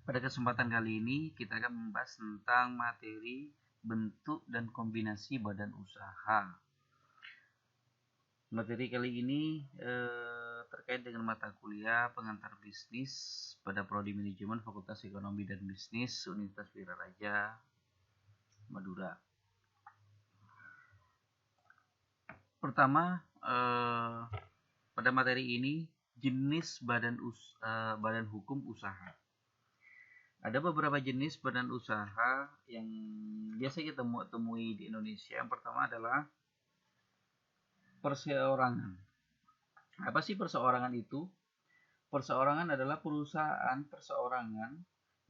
Pada kesempatan kali ini kita akan membahas tentang materi bentuk dan kombinasi badan usaha. Materi kali ini terkait dengan mata kuliah pengantar bisnis pada Prodi Manajemen Fakultas Ekonomi dan Bisnis Universitas Wiraraja Madura. Pertama, pada materi ini jenis badan hukum usaha. Ada beberapa jenis badan usaha yang biasa kita temui di Indonesia. Yang pertama adalah perseorangan. Apa sih perseorangan itu? Perseorangan adalah perusahaan perseorangan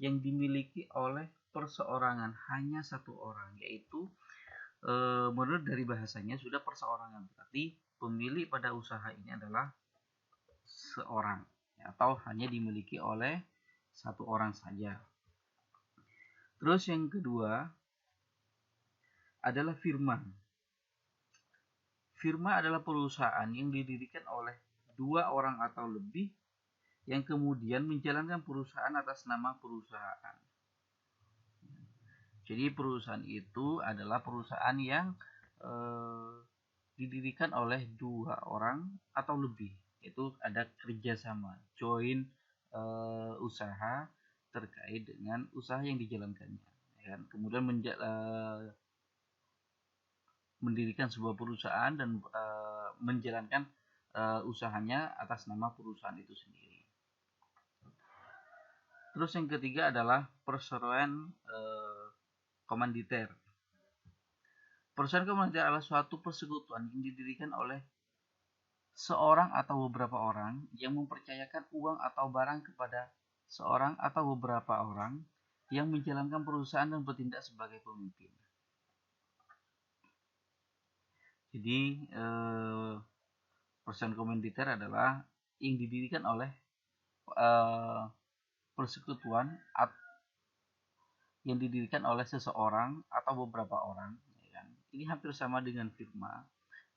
yang dimiliki oleh perseorangan, hanya satu orang, yaitu menurut dari bahasanya sudah perseorangan, berarti pemilik pada usaha ini adalah seorang, atau hanya dimiliki oleh satu orang saja. Terus yang kedua adalah firma. Firma adalah perusahaan yang didirikan oleh dua orang atau lebih yang kemudian menjalankan perusahaan atas nama perusahaan. Jadi perusahaan itu adalah perusahaan yang didirikan oleh dua orang atau lebih. Itu ada kerjasama, join usaha terkait dengan usaha yang dijalankannya. Kemudian mendirikan sebuah perusahaan dan menjalankan usahanya atas nama perusahaan itu sendiri. Terus yang ketiga adalah perseroan komanditer. Perusahaan komanditer adalah suatu persekutuan yang didirikan oleh seorang atau beberapa orang yang mempercayakan uang atau barang kepada seorang atau beberapa orang yang menjalankan perusahaan dan bertindak sebagai pemimpin. Jadi perusahaan komanditer adalah yang didirikan oleh persekutuan yang didirikan oleh seseorang atau beberapa orang. Ini hampir sama dengan firma,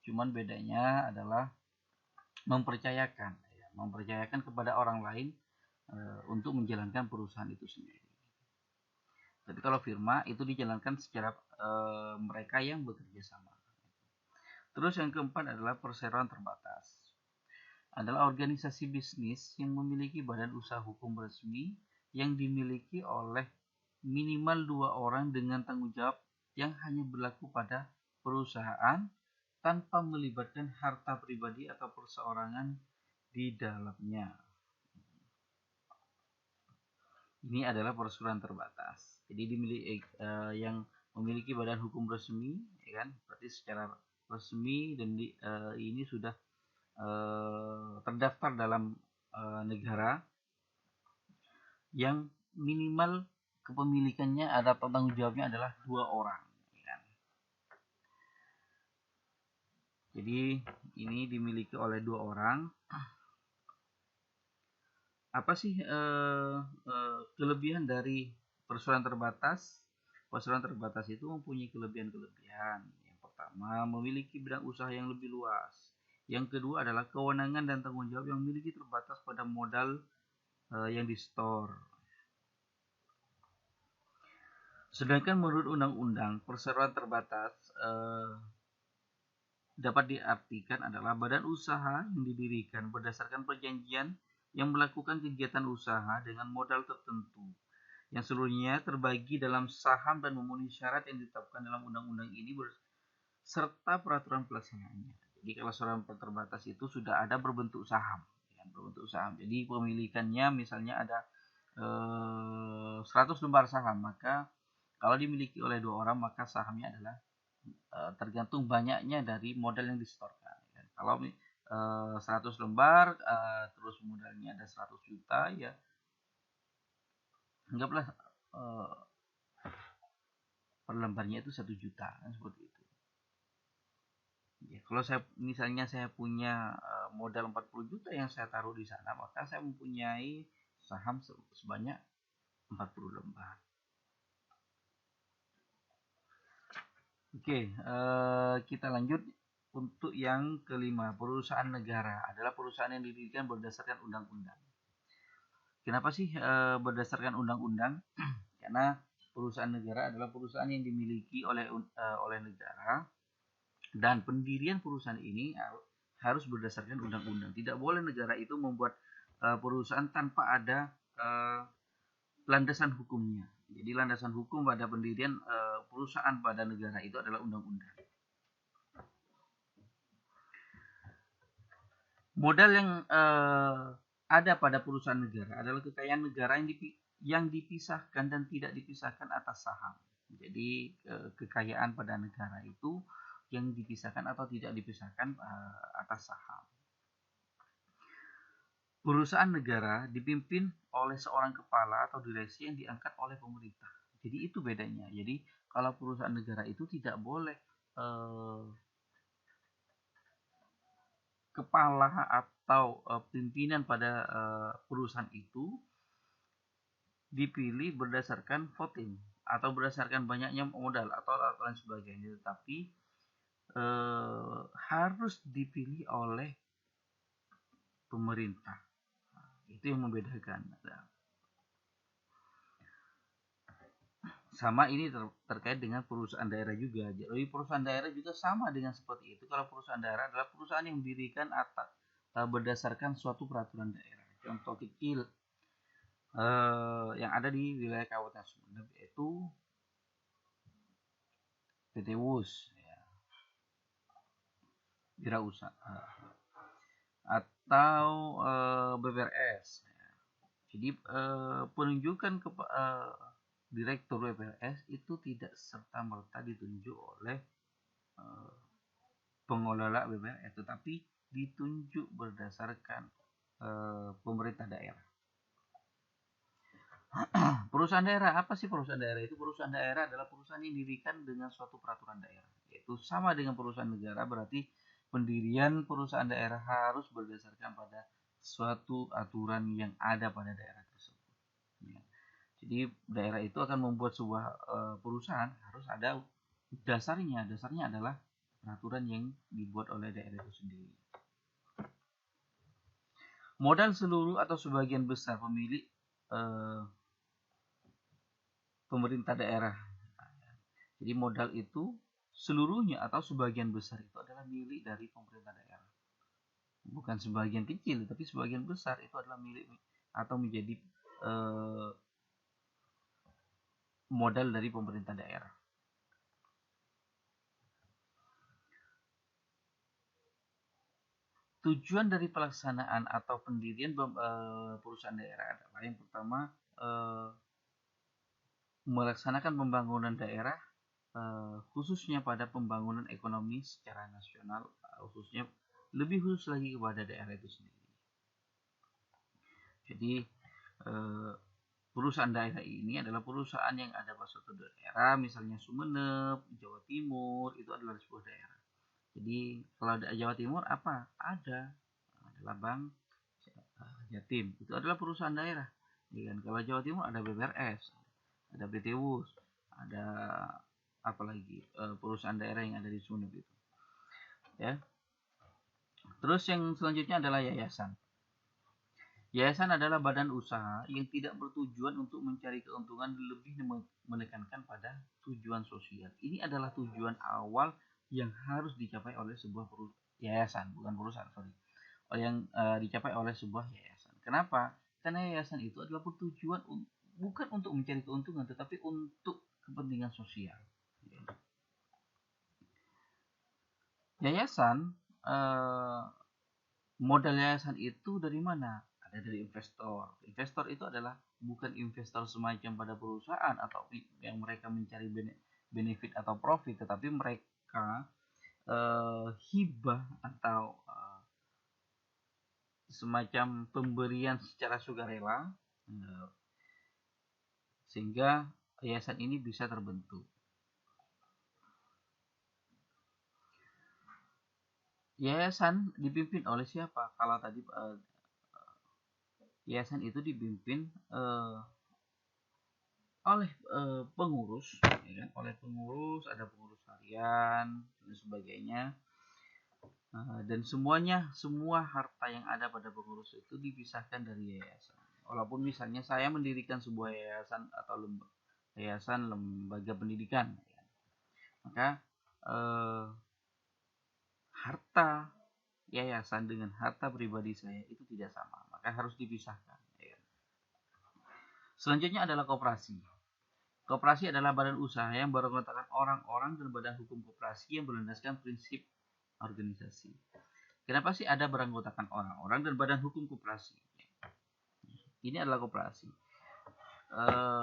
cuman bedanya adalah mempercayakan kepada orang lain untuk menjalankan perusahaan itu sendiri. Jadi kalau firma itu dijalankan secara mereka yang bekerja sama. Terus yang keempat adalah perseroan terbatas. Adalah organisasi bisnis yang memiliki badan usaha hukum resmi yang dimiliki oleh minimal dua orang dengan tanggung jawab yang hanya berlaku pada perusahaan tanpa melibatkan harta pribadi atau perseorangan di dalamnya. Ini adalah perseroan terbatas. Jadi yang memiliki badan hukum resmi, ya kan? Berarti secara resmi dan ini sudah terdaftar dalam negara yang minimal kepemilikannya atau tanggung jawabnya adalah dua orang. Ya kan? Jadi ini dimiliki oleh dua orang. Apa sih kelebihan dari perseroan terbatas? Perseroan terbatas itu mempunyai kelebihan-kelebihan. Yang pertama, memiliki bidang usaha yang lebih luas. Yang kedua adalah kewenangan dan tanggung jawab yang memiliki terbatas pada modal yang di-store. Sedangkan menurut undang-undang, perseroan terbatas dapat diartikan adalah badan usaha yang didirikan berdasarkan perjanjian yang melakukan kegiatan usaha dengan modal tertentu, yang seluruhnya terbagi dalam saham dan memenuhi syarat yang ditetapkan dalam undang-undang ini serta peraturan pelaksanaannya. Jadi kalau perseroan terbatas itu sudah ada berbentuk saham, Jadi pemilikannya misalnya ada 100 lembar saham, maka kalau dimiliki oleh dua orang maka sahamnya adalah tergantung banyaknya dari modal yang disetorkan. Kalau 100 lembar terus modalnya ada 100 juta, ya anggaplah per lembarnya itu 1 juta, kan seperti itu. Ya, kalau misalnya saya punya modal 40 juta yang saya taruh di sana, maka saya mempunyai saham sebanyak 40 lembar. Oke, kita lanjut. Untuk yang kelima, perusahaan negara adalah perusahaan yang didirikan berdasarkan undang-undang. Kenapa sih berdasarkan undang-undang? Karena perusahaan negara adalah perusahaan yang dimiliki oleh negara, dan pendirian perusahaan ini harus berdasarkan undang-undang. Tidak boleh negara itu membuat perusahaan tanpa ada landasan hukumnya. Jadi landasan hukum pada pendirian perusahaan pada negara itu adalah undang-undang. Modal yang ada pada perusahaan negara adalah kekayaan negara yang dipisahkan dan tidak dipisahkan atas saham. Jadi kekayaan pada negara itu yang dipisahkan atau tidak dipisahkan atas saham. Perusahaan negara dipimpin oleh seorang kepala atau direksi yang diangkat oleh pemerintah. Jadi itu bedanya. Jadi kalau perusahaan negara itu tidak boleh kepala atau pimpinan pada perusahaan itu dipilih berdasarkan voting atau berdasarkan banyaknya modal atau lain sebagainya, tetapi harus dipilih oleh pemerintah. Itu yang membedakan. Sama ini terkait dengan perusahaan daerah juga. Jadi perusahaan daerah juga sama dengan seperti itu. Kalau perusahaan daerah adalah perusahaan yang didirikan atas berdasarkan suatu peraturan daerah. Contoh kecil yang ada di wilayah Kabupaten Sumeneb yaitu PT WUS, ya, wirausaha, atau BPRS. Jadi penunjukan ke direktur BPRS itu tidak serta-merta ditunjuk oleh pengelola BPRS, tetapi ditunjuk berdasarkan pemerintah daerah. Perusahaan daerah, apa sih perusahaan daerah itu? Perusahaan daerah adalah perusahaan yang didirikan dengan suatu peraturan daerah. Yaitu sama dengan perusahaan negara, berarti pendirian perusahaan daerah harus berdasarkan pada suatu aturan yang ada pada daerah tersebut. Ya. Jadi daerah itu akan membuat sebuah perusahaan harus ada dasarnya. Dasarnya adalah peraturan yang dibuat oleh daerah itu sendiri. Modal seluruh atau sebagian besar pemilik pemerintah daerah. Jadi modal itu seluruhnya atau sebagian besar itu adalah milik dari pemerintah daerah. Bukan sebagian kecil, tapi sebagian besar itu adalah milik atau menjadi modal dari pemerintah daerah. Tujuan dari pelaksanaan atau pendirian perusahaan daerah adalah yang pertama melaksanakan pembangunan daerah, khususnya pada pembangunan ekonomi secara nasional, khususnya lebih khusus lagi kepada daerah itu sendiri. Jadi perusahaan daerah ini adalah perusahaan yang ada pada suatu daerah, misalnya Sumeneb, Jawa Timur, itu adalah sebuah daerah. Jadi kalau di Jawa Timur apa? Adalah Bank Jatim, itu adalah perusahaan daerah. Dan kalau Jawa Timur ada BPRS, ada PT WUS, ada apalagi perusahaan daerah yang ada di Sumeneb itu. Ya. Terus yang selanjutnya adalah yayasan. Yayasan adalah badan usaha yang tidak bertujuan untuk mencari keuntungan, lebih menekankan pada tujuan sosial. Ini adalah tujuan awal yang harus dicapai oleh sebuah yayasan, bukan perusahaan, sorry. Yang dicapai oleh sebuah yayasan. Kenapa? Karena yayasan itu adalah bertujuan bukan untuk mencari keuntungan, tetapi untuk kepentingan sosial. Yayasan, modal yayasan itu dari mana? Ada dari investor. Investor itu adalah bukan investor semacam pada perusahaan atau yang mereka mencari benefit atau profit, tetapi mereka hibah atau semacam pemberian secara sukarela, sehingga yayasan ini bisa terbentuk. Yayasan dipimpin oleh siapa? Kalau tadi yayasan itu dipimpin oleh pengurus, ya kan? Oleh pengurus, ada pengurus harian dan sebagainya. Dan semua harta yang ada pada pengurus itu dipisahkan dari yayasan. Walaupun misalnya saya mendirikan sebuah yayasan atau yayasan lembaga pendidikan, ya, maka harta yayasan dengan harta pribadi saya itu tidak sama, maka harus dipisahkan. Ya. Selanjutnya adalah koperasi. Koperasi adalah badan usaha yang beranggotakan orang-orang dan badan hukum koperasi yang berlandaskan prinsip organisasi. Kenapa sih ada beranggotakan orang-orang dan badan hukum koperasi? Ini adalah koperasi.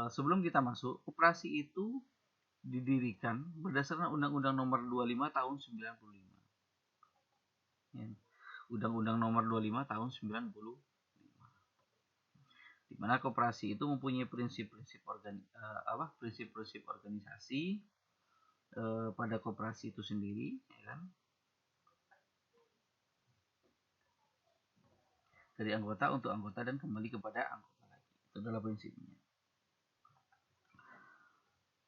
Sebelum kita masuk, koperasi itu didirikan berdasarkan Undang-Undang Nomor 25 Tahun 95. Ya. Undang-Undang Nomor 25 Tahun 95. Di mana koperasi itu mempunyai prinsip-prinsip organisasi pada koperasi itu sendiri, ya kan? Dari anggota untuk anggota dan kembali kepada anggota lagi. Itu adalah prinsipnya.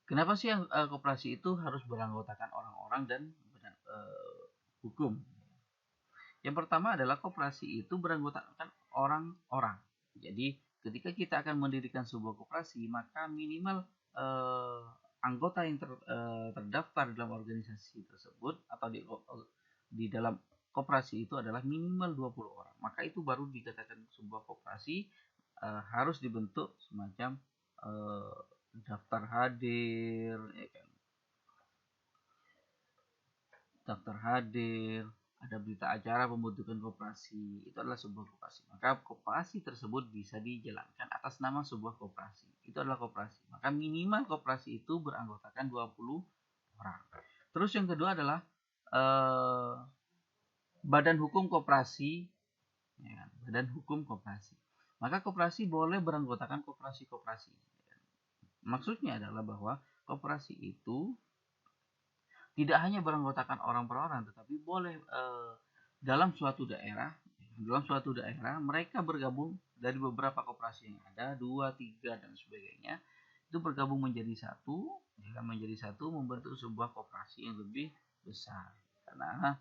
Kenapa sih koperasi itu harus beranggotakan orang-orang dan hukum? Yang pertama adalah koperasi itu beranggotakan orang-orang. Jadi ketika kita akan mendirikan sebuah koperasi, maka minimal anggota yang terdaftar dalam organisasi tersebut atau di dalam koperasi itu adalah minimal 20 orang. Maka itu baru dikatakan sebuah koperasi harus dibentuk semacam daftar hadir, ya kan? Daftar hadir, ada berita acara pembentukan koperasi, itu adalah sebuah koperasi. Maka koperasi tersebut bisa dijalankan atas nama sebuah koperasi. Itu adalah koperasi. Maka minimal koperasi itu beranggotakan 20 orang. Terus yang kedua adalah badan hukum koperasi, ya, badan hukum koperasi. Maka koperasi boleh beranggotakan koperasi-koperasi. Maksudnya adalah bahwa koperasi itu tidak hanya beranggotakan orang per orang, tetapi boleh dalam suatu daerah mereka bergabung dari beberapa koperasi yang ada, 2, 3 dan sebagainya, itu bergabung menjadi satu, membentuk sebuah koperasi yang lebih besar. Karena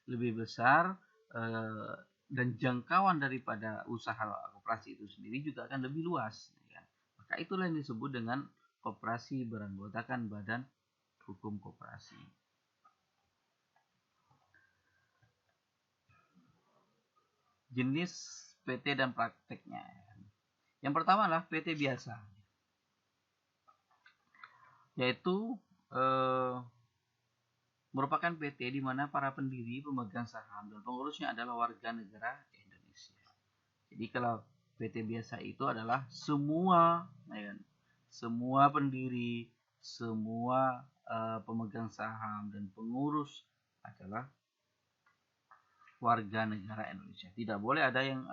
lebih besar dan jangkauan daripada usaha koperasi itu sendiri juga akan lebih luas. Ya. Maka itulah yang disebut dengan koperasi beranggotakan badan hukum koperasi. Jenis PT dan prakteknya. Yang pertama adalah PT biasa, yaitu merupakan PT di mana para pendiri, pemegang saham, dan pengurusnya adalah warga negara Indonesia. Jadi kalau PT biasa itu adalah semua pendiri, semua pemegang saham dan pengurus adalah warga negara Indonesia. Tidak boleh ada yang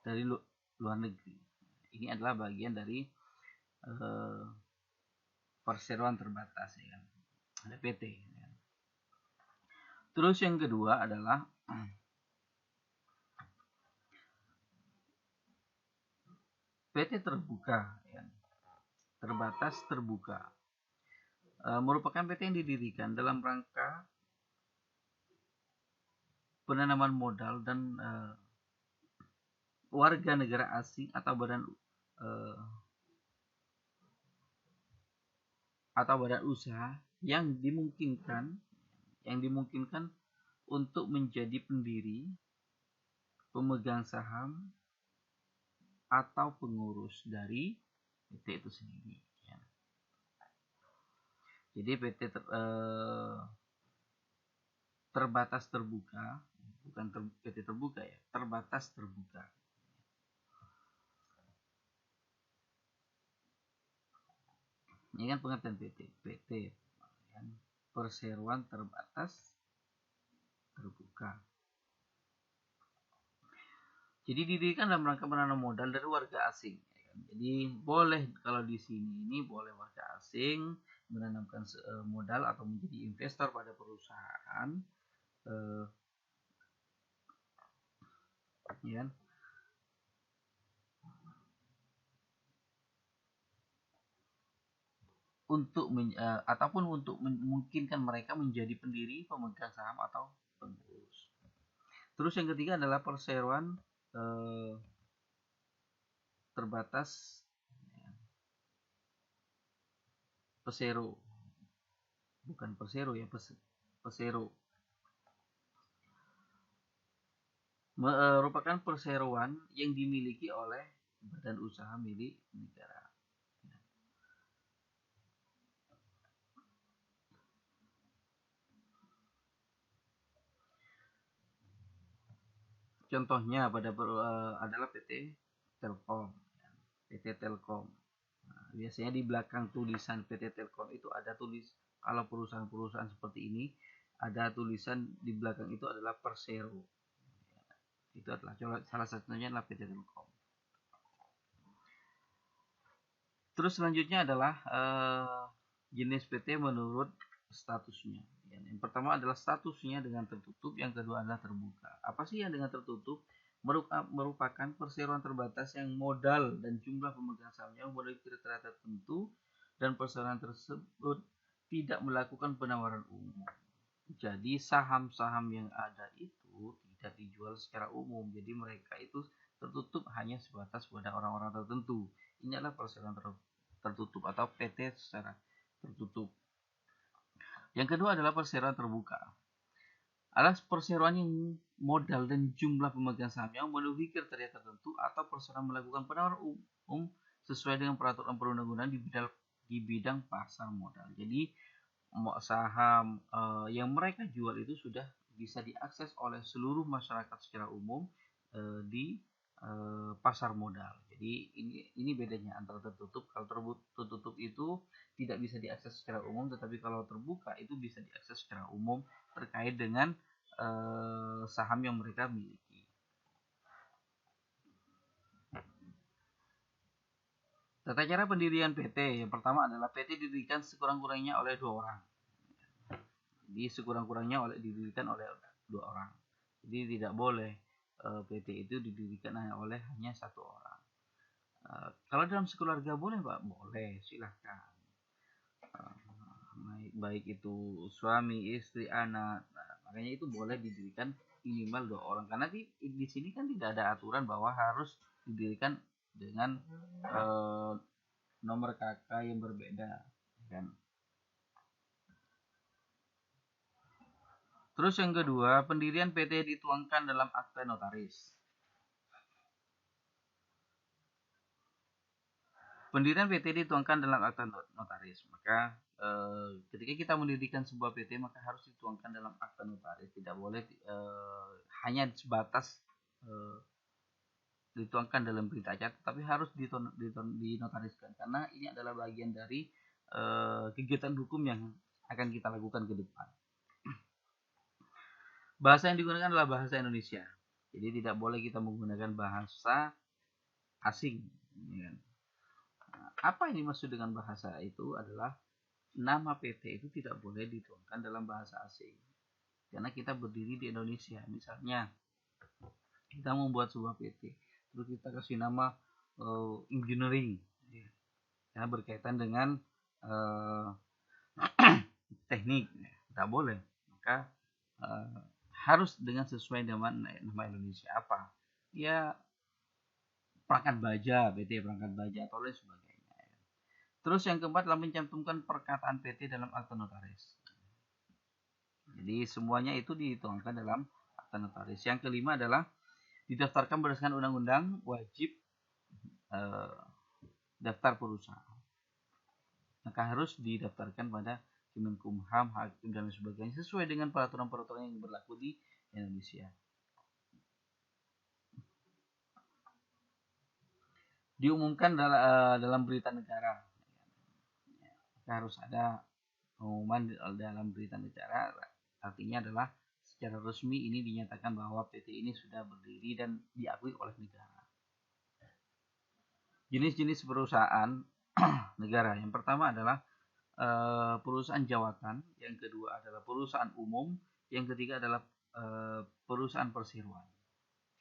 dari luar negeri. Ini adalah bagian dari perseroan terbatas, ya. Ada PT. Ya. Terus yang kedua adalah PT terbuka, ya. Terbatas terbuka. Merupakan PT yang didirikan dalam rangka penanaman modal dan warga negara asing atau badan usaha yang dimungkinkan untuk menjadi pendiri, pemegang saham atau pengurus dari PT itu sendiri. Ya. Jadi PT terbatas terbuka, bukan PT terbuka ya, terbatas terbuka. Ini kan pengertian PT ya, perseroan terbatas terbuka. Jadi didirikan dalam rangka menanam modal dari warga asing. Jadi boleh kalau di sini ini boleh warga asing menanamkan modal atau menjadi investor pada perusahaan, ya. Ataupun untuk memungkinkan mereka menjadi pendiri, pemegang saham atau pengurus. Terus yang ketiga adalah perseroan terbatas Persero, bukan Persero ya, Persero merupakan perseroan yang dimiliki oleh badan usaha milik negara. Contohnya adalah PT Telkom. PT Telkom. Nah, biasanya di belakang tulisan PT Telkom itu ada kalau perusahaan-perusahaan seperti ini ada tulisan di belakang itu adalah Persero. Itu adalah salah satunya adalah PT Telkom. Terus selanjutnya adalah jenis PT menurut statusnya. Yang pertama adalah statusnya dengan tertutup, yang kedua adalah terbuka. Apa sih yang dengan tertutup? Merupakan perseroan terbatas yang modal dan jumlah pemegang sahamnya memiliki kriteria tertentu dan perseroan tersebut tidak melakukan penawaran umum. Jadi saham-saham yang ada itu tidak dijual secara umum. Jadi mereka itu tertutup hanya sebatas pada orang-orang tertentu. Ini adalah perseroan tertutup atau PT secara tertutup. Yang kedua adalah perseroan terbuka. Adalah perseroan yang modal dan jumlah pemegang sahamnya memenuhi kriteria tertentu atau perseroan melakukan penawaran umum sesuai dengan peraturan perundang-undangan di bidang pasar modal. Jadi saham yang mereka jual itu sudah bisa diakses oleh seluruh masyarakat secara umum di pasar modal. Jadi ini bedanya antara tertutup. Kalau tertutup itu tidak bisa diakses secara umum, tetapi kalau terbuka itu bisa diakses secara umum terkait dengan saham yang mereka miliki. Tata cara pendirian PT yang pertama adalah PT didirikan sekurang-kurangnya oleh 2 orang. Jadi sekurang-kurangnya didirikan oleh 2 orang. Jadi tidak boleh PT itu didirikan oleh hanya 1 orang. Kalau dalam sekeluarga boleh Pak? Boleh, silahkan. Baik itu suami, istri, anak. Nah, makanya itu boleh didirikan minimal 2 orang. Karena di sini kan tidak ada aturan bahwa harus didirikan dengan nomor KK yang berbeda, kan? Terus yang kedua, pendirian PT dituangkan dalam akta notaris. Pendirian PT dituangkan dalam akta notaris. Maka ketika kita mendirikan sebuah PT maka harus dituangkan dalam akta notaris. Tidak boleh hanya sebatas dituangkan dalam berita acara, tapi harus dinotariskan karena ini adalah bagian dari kegiatan hukum yang akan kita lakukan ke depan. Bahasa yang digunakan adalah bahasa Indonesia. Jadi tidak boleh kita menggunakan bahasa asing. Apa ini maksud dengan bahasa itu adalah nama PT itu tidak boleh dituangkan dalam bahasa asing. Karena kita berdiri di Indonesia. Misalnya kita membuat sebuah PT, terus kita kasih nama engineering, karena berkaitan dengan teknik, tidak boleh. Maka harus dengan sesuai dengan nama Indonesia. Apa? Ya perangkat baja, PT perangkat baja atau lain sebagainya. Terus yang keempat adalah mencantumkan perkataan PT dalam akta notaris. Jadi semuanya itu dituangkan dalam akta notaris. Yang kelima adalah didaftarkan berdasarkan undang-undang wajib daftar perusahaan. Maka harus didaftarkan pada Kemenkumham, Hakim dan sebagainya sesuai dengan peraturan-peraturan yang berlaku di Indonesia. Diumumkan dalam berita negara. Harus ada pengumuman dalam berita negara, artinya adalah secara resmi ini dinyatakan bahwa PT ini sudah berdiri dan diakui oleh negara. Jenis-jenis perusahaan negara. Yang pertama adalah perusahaan jawatan, yang kedua adalah perusahaan umum, yang ketiga adalah perusahaan perseroan.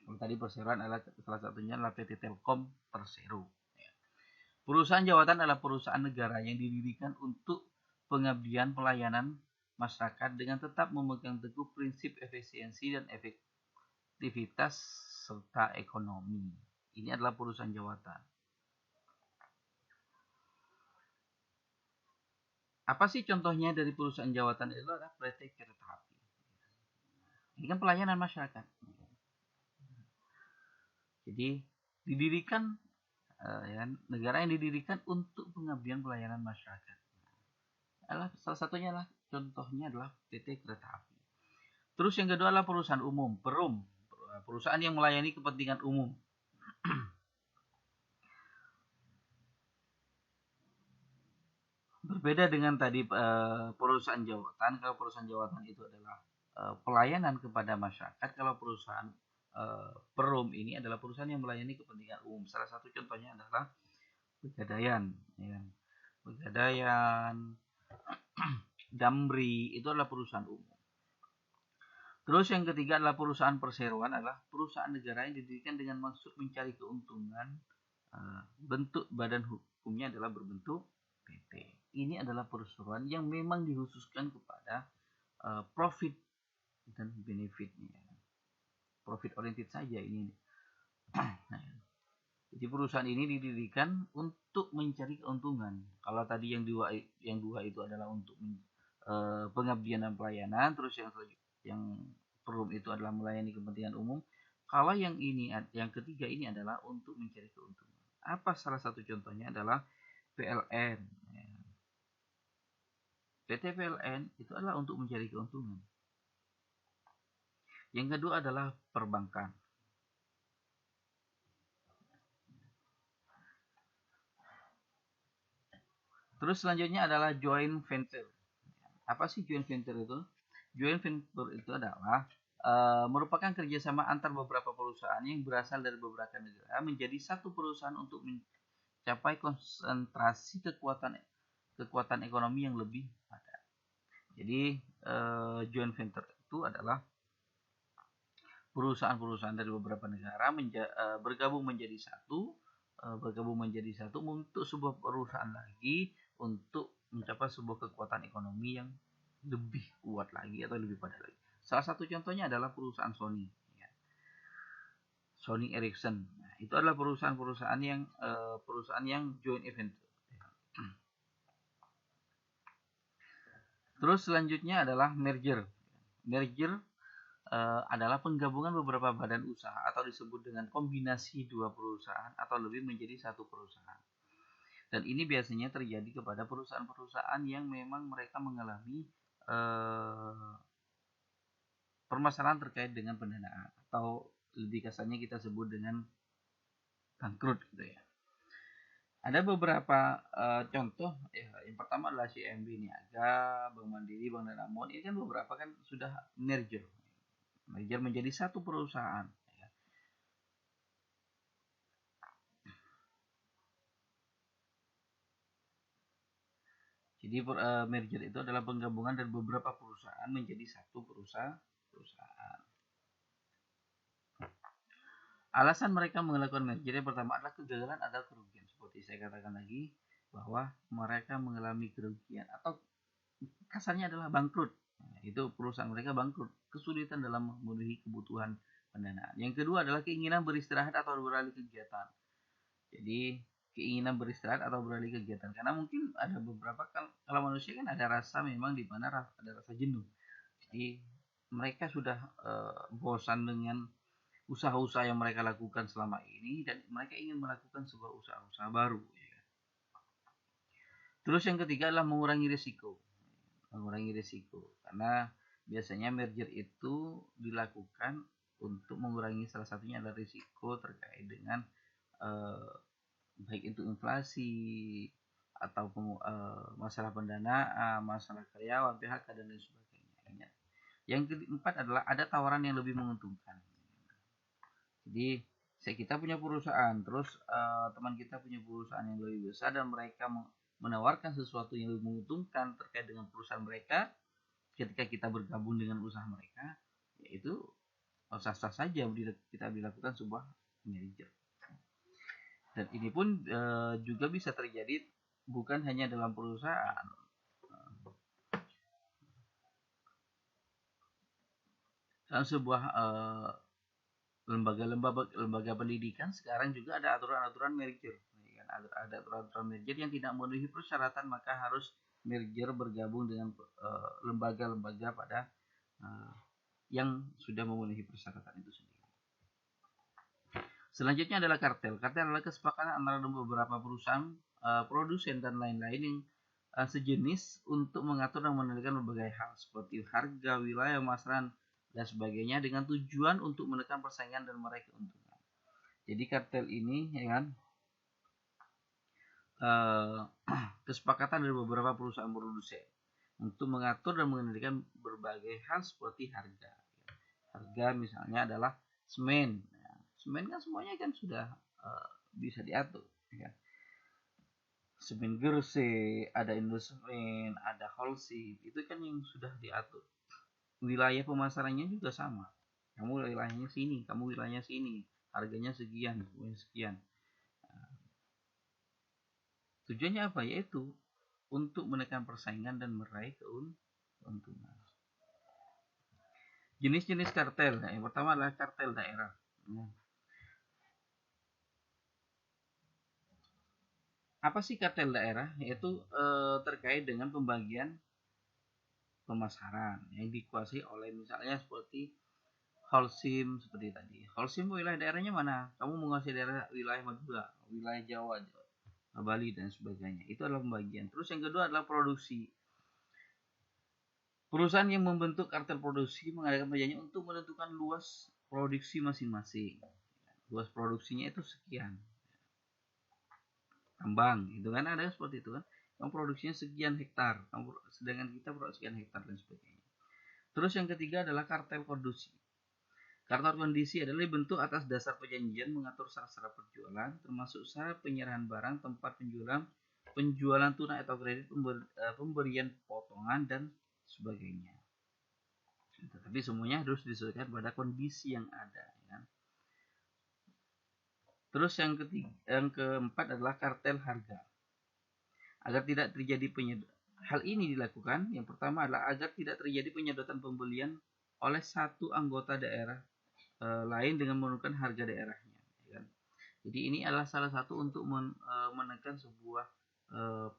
Kalau tadi perseroan adalah salah satunya adalah PT Telkom Persero. Perusahaan jawatan adalah perusahaan negara yang didirikan untuk pengabdian pelayanan masyarakat dengan tetap memegang teguh prinsip efisiensi dan efektivitas serta ekonomi. Ini adalah perusahaan jawatan. Apa sih contohnya dari perusahaan jawatan itu adalah PT Kereta Api. Ini kan pelayanan masyarakat. Jadi didirikan ya, negara yang didirikan untuk pengabdian pelayanan masyarakat. Salah satunya adalah contohnya adalah PT Kereta Api. Terus yang kedua adalah perusahaan umum, Perum, perusahaan yang melayani kepentingan umum. Berbeda dengan tadi perusahaan jawatan. Kalau perusahaan jawatan itu adalah pelayanan kepada masyarakat, kalau perusahaan Perum ini adalah perusahaan yang melayani kepentingan umum. Salah satu contohnya adalah Pegadaian, ya. Pegadaian, Damri, itu adalah perusahaan umum. Terus yang ketiga adalah perusahaan perseroan, adalah perusahaan negara yang didirikan dengan maksud mencari keuntungan. Bentuk badan hukumnya adalah berbentuk PT. Ini adalah perseroan yang memang dikhususkan kepada profit dan benefitnya. Profit oriented saja ini. Nah, jadi perusahaan ini didirikan untuk mencari keuntungan. Kalau tadi yang dua itu adalah untuk pengabdian dan pelayanan, terus yang Perum itu adalah melayani kepentingan umum. Kalau yang ketiga ini adalah untuk mencari keuntungan. Apa salah satu contohnya adalah PLN. PT PLN itu adalah untuk mencari keuntungan. Yang kedua adalah perbankan. Terus selanjutnya adalah joint venture. Apa sih joint venture itu? Joint venture itu adalah merupakan kerjasama antar beberapa perusahaan yang berasal dari beberapa negara menjadi satu perusahaan untuk mencapai konsentrasi kekuatan ekonomi yang lebih padat. Jadi joint venture itu adalah perusahaan-perusahaan dari beberapa negara bergabung menjadi satu untuk sebuah perusahaan lagi untuk mencapai sebuah kekuatan ekonomi yang lebih kuat lagi atau lebih padat lagi. Salah satu contohnya adalah perusahaan Sony, ya. Sony Ericsson. Nah, itu adalah perusahaan yang joint venture. Terus selanjutnya adalah merger. Merger adalah penggabungan beberapa badan usaha atau disebut dengan kombinasi dua perusahaan atau lebih menjadi satu perusahaan. Dan ini biasanya terjadi kepada perusahaan-perusahaan yang memang mereka mengalami permasalahan terkait dengan pendanaan atau lebih kasarnya kita sebut dengan bangkrut gitu ya. Ada beberapa contoh ya. Yang pertama adalah CIMB Niaga, Bank Mandiri, Bank Danamon. Ini kan beberapa kan sudah merger menjadi satu perusahaan. Ya. Jadi merger itu adalah penggabungan dari beberapa perusahaan menjadi satu perusahaan. Alasan mereka melakukan merger yang pertama adalah kegagalan atau kerugian. Seperti saya katakan lagi bahwa mereka mengalami kerugian atau kasarnya adalah bangkrut. Nah, itu perusahaan mereka bangkrut, kesulitan dalam memenuhi kebutuhan pendanaan. Yang kedua adalah keinginan beristirahat atau beralih kegiatan. Jadi keinginan beristirahat atau beralih kegiatan, karena mungkin ada beberapa kalau manusia kan ada rasa memang di mana ada rasa jenuh. Jadi mereka sudah bosan dengan usaha-usaha yang mereka lakukan selama ini dan mereka ingin melakukan sebuah usaha-usaha baru. Ya. Terus yang ketiga adalah mengurangi risiko. Karena biasanya merger itu dilakukan untuk mengurangi, salah satunya adalah risiko terkait dengan baik itu inflasi atau masalah pendanaan, masalah karyawan, PHK dan lain sebagainya. Yang keempat adalah ada tawaran yang lebih menguntungkan. Jadi kita punya perusahaan, terus teman kita punya perusahaan yang lebih besar dan mereka menawarkan sesuatu yang lebih menguntungkan terkait dengan perusahaan mereka. Ketika kita bergabung dengan usaha mereka, yaitu sah-sah saja kita dilakukan sebuah merger. Dan ini pun juga bisa terjadi bukan hanya dalam perusahaan. Dalam sebuah lembaga pendidikan sekarang juga ada aturan-aturan merger. Ada aturan-aturan merger yang tidak memenuhi persyaratan maka harus merger bergabung dengan lembaga-lembaga pada yang sudah memenuhi persyaratan itu sendiri. Selanjutnya adalah kartel. Kartel adalah kesepakatan antara beberapa perusahaan, produsen dan lain-lain yang sejenis untuk mengatur dan menentukan berbagai hal seperti harga, wilayah, pemasaran dan sebagainya dengan tujuan untuk menekan persaingan dan meraih keuntungan. Jadi kartel ini ya kan kesepakatan dari beberapa perusahaan produsen untuk mengatur dan mengendalikan berbagai hal seperti harga. Harga misalnya adalah semen. Semen kan semuanya kan sudah bisa diatur. Ya. Semen Gersik, ada Indosemen, ada Holcim, itu kan yang sudah diatur. Wilayah pemasarannya juga sama. Kamu wilayahnya sini, kamu wilayahnya sini, harganya sekian, sekian. Tujuannya apa? Yaitu untuk menekan persaingan dan meraih keuntungan. Jenis-jenis kartel. Nah, yang pertama adalah kartel daerah. Apa sih kartel daerah? Yaitu terkait dengan pembagian pemasaran yang dikuasai oleh misalnya seperti Holcim seperti tadi. Holcim wilayah daerahnya mana? Kamu menguasai daerah wilayah Madura, wilayah Jawa, Bali dan sebagainya. Itu adalah pembagian. Terus yang kedua adalah produksi. Perusahaan yang membentuk kartel produksi mengadakan perjanjian untuk menentukan luas produksi masing-masing. Luas produksinya itu sekian. Tambang, itu kan ada seperti itu kan. Kamu produksinya sekian hektar, sedangkan kita produksi sekian hektar dan sebagainya. Terus yang ketiga adalah kartel kondisi. Kartel kondisi adalah bentuk atas dasar perjanjian mengatur syarat-syarat perjualan, termasuk syarat penyerahan barang, tempat penjualan tunai atau kredit, pemberian potongan dan sebagainya. Tapi semuanya harus disesuaikan pada kondisi yang ada. Ya. Terus yang keempat adalah kartel harga. Agar tidak terjadi hal ini dilakukan, yang pertama adalah agar tidak terjadi penyedotan pembelian oleh satu anggota daerah lain dengan menurunkan harga daerahnya. Ya. Jadi ini adalah salah satu untuk menekan sebuah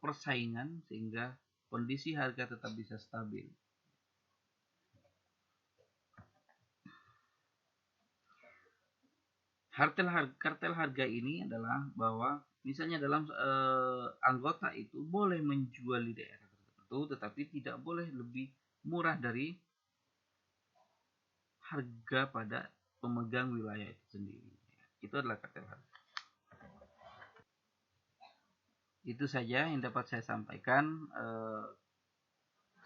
persaingan sehingga kondisi harga tetap bisa stabil. Kartel harga ini adalah bahwa misalnya dalam anggota itu boleh menjual di daerah tertentu, tetapi tidak boleh lebih murah dari harga pada pemegang wilayah itu sendiri. Itu adalah kartel harga. Itu saja yang dapat saya sampaikan.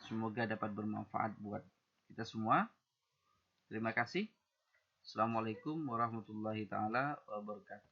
Semoga dapat bermanfaat buat kita semua. Terima kasih. Assalamualaikum warahmatullahi taala wabarakatuh.